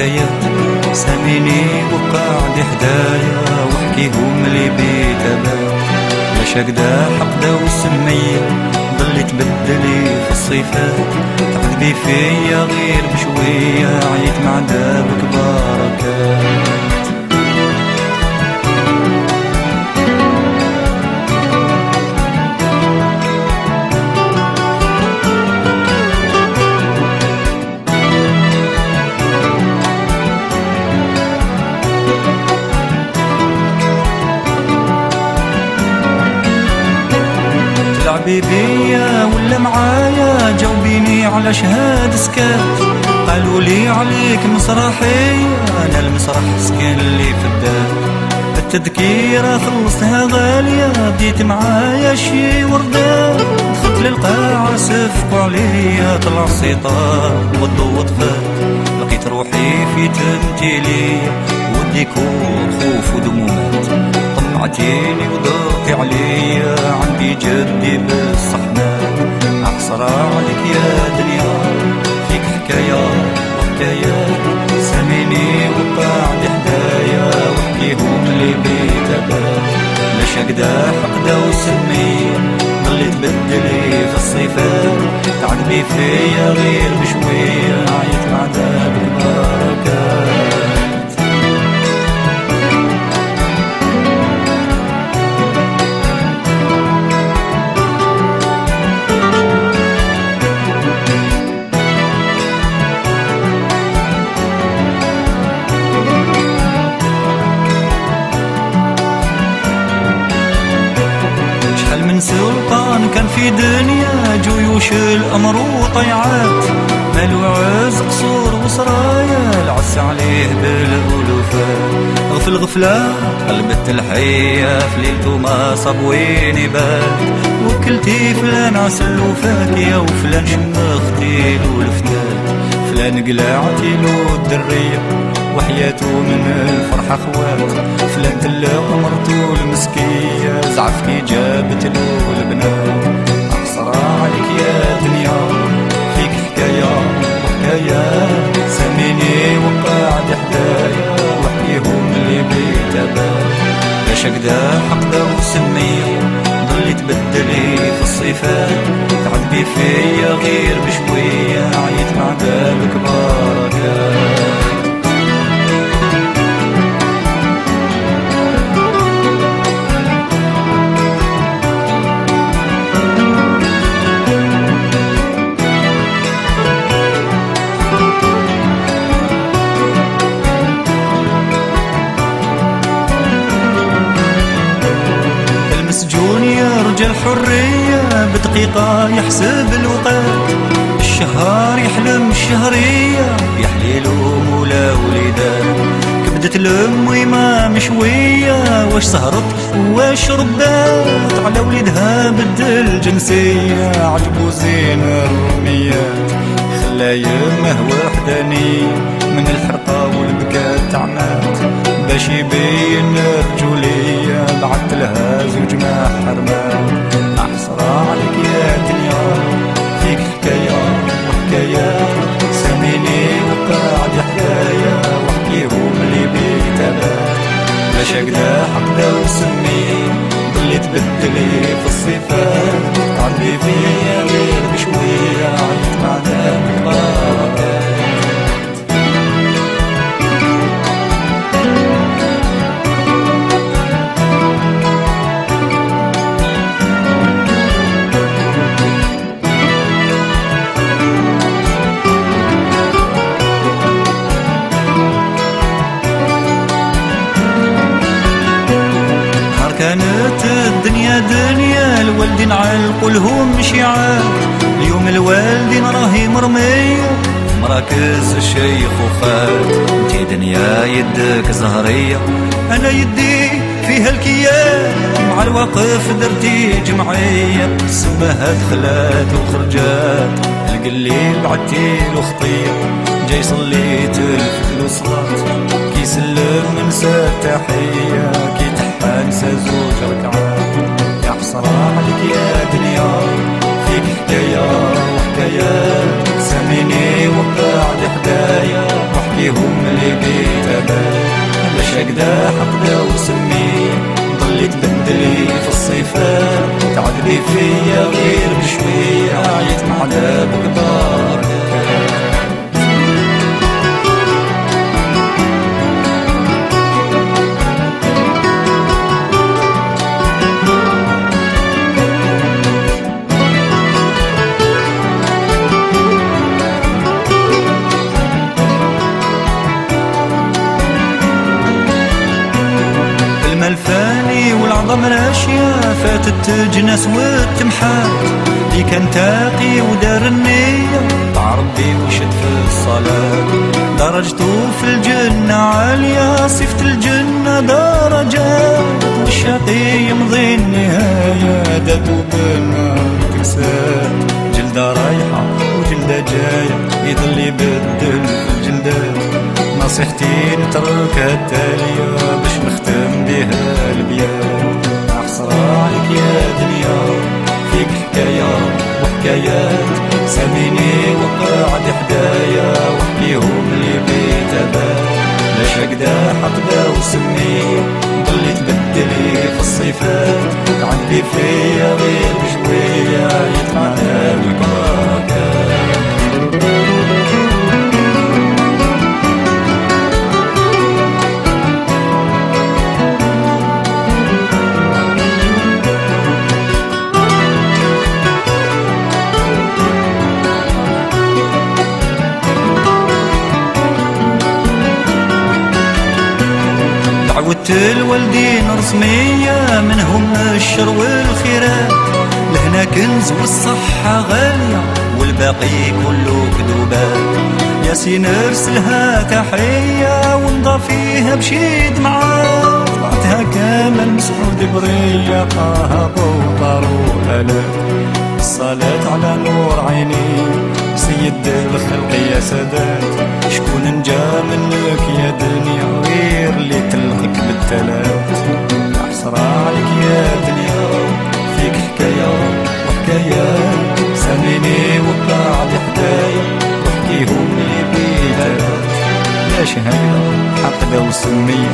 وحكايات ساميني وقاعد حدايا وحكيهم لي بيتبات لاش هكدا حقدا وسمية ضلي تبدلي في الصفات تعذبي فيا غير بشوية عيت مع دابك بركات تلعبي بيا ولا معايا جاوبيني على شهاد سكات قالوا لي عليك مسرحية أنا المسرح سكن اللي في الدار التذكيرة خلصتها غالية بديت معايا شي وردات دخلت للقاعة صفقوا عليا طلع السيطار والضو طفات لقيت روحي في تمثيلية والديكور خوف ودمومات طمعتيني وضغطي عليا عندي جدي بالصحنات أحصر عليك يا دنيا فيك حكايات وحكايات ساميني وقاعد حدايا وحكيهم لي بيتبات لاش هكدا حقدا وسمية ضلي تبدلي في الصفات تعذبي فيا غير بشوية عيت مع دابك بركات من سلطان كان في دنيا جيوش الأمر وطيعات مالو عز قصور وسرايا العس عليه بالألوفات غفل غفلات قلبت الحية في ليلته ما صاب وين يبات وكلتي فلان عسل وفاكية وفلان شمختي له الفتات فلان قلعتي له الدرية وحياته من الفرحة خوات فلان تلق مرتو المسكية زعف كي جابت له البنات أحصر عليك يا دنيا فيك حكاية وحكايات ساميني وقاعد حدايا وحكيهم اللي بيتبات لاش هكدا حقدا وسمية ضلي تبدلي في الصفات تعذبي فيا غير بشوية عيت مع دابك بركات رجال حرية بدقيقة يحسب الوقت الشهر يحلم الشهرية يحليلو مولا وليدات كبدت الأم ما مشوية واش سهرت واش ربات على وليدها بدل جنسية عجبو زين الروميات خلا يمه وحدانية من الحرقة والبكاء تعمات باش يبين الرجولية بعت لها زوج محرمات أحصر عليك يا دنيا فيك حكاية وحكايات ساميني وقاعد حكاية وحكيهم لي بيتبات لاش هكدا حقدا وسمية ضلي تبدلي في الصفات تعذبي فيا غير بشوية عيت مع دابك بركات كانت الدنيا دنيا الوالدين علقوا لهم شيعات اليوم الوالدين راهي مرمية مراكز الشيخ وخات انتي دنيا يدك زهرية انا يدي فيها الكيان مع الوقف درتي جمعية سماها دخلات وخرجات القليل بعتي له خطية جاي صليت الفجر وصلاة كي سلم نسى التحية كي تحى نسى زوج ركعات يا حسرة عليك يا دنيا فيك حكاية وحكايات ساميني وقع وقعد حدايا واحكيهم اللي بيتابع باش هكدا حقدا وسمي ضلي تبدلي في الصفات تعذبي فيا غير بشوية عيت مع عذاب كبار الفاني والعظم الاشياء فاتت تجنس وتمحات دي كان تاقي ودار النية مع ربي وشد في الصلاة درجته في الجنة عالية صفة الجنة درجات والشقي يمضي النهاية داتو بالنار كبسات جلدة رايحة وجلدة جاية يضل يبدل في الجلدات نصيحتي نتركها التالية باش نختم بها البيات أحصر عليك يا دنيا فيك حكاية وحكايات ساميني وقعد حدايا واحكيهم اللي بيتابع لاش هكدا حقدا وسمي ضلي تبدلي في الصفات تعذبي فيا غير بشوية يطلعنا بالبركات عودت الوالدين رسمية منهم الشر والخيرات لهنا كنز والصحة غالية والباقي كله كذوبات ياسين ارسلها تحية ونضى فيها بشيد معاه طلعتها كامل مسعود برية طه وطاروا آلاف الصلاة على نور عيني سيد الخلق يا سادات شكون نجا منك يا دنيا غير اللي تلقك بالتلات أحسر عليك يا دنيا فيك حكاية وحكايات ساميني وقعد حدايا واحكيهم اللي بيها لاش هكذا حقدا وسمي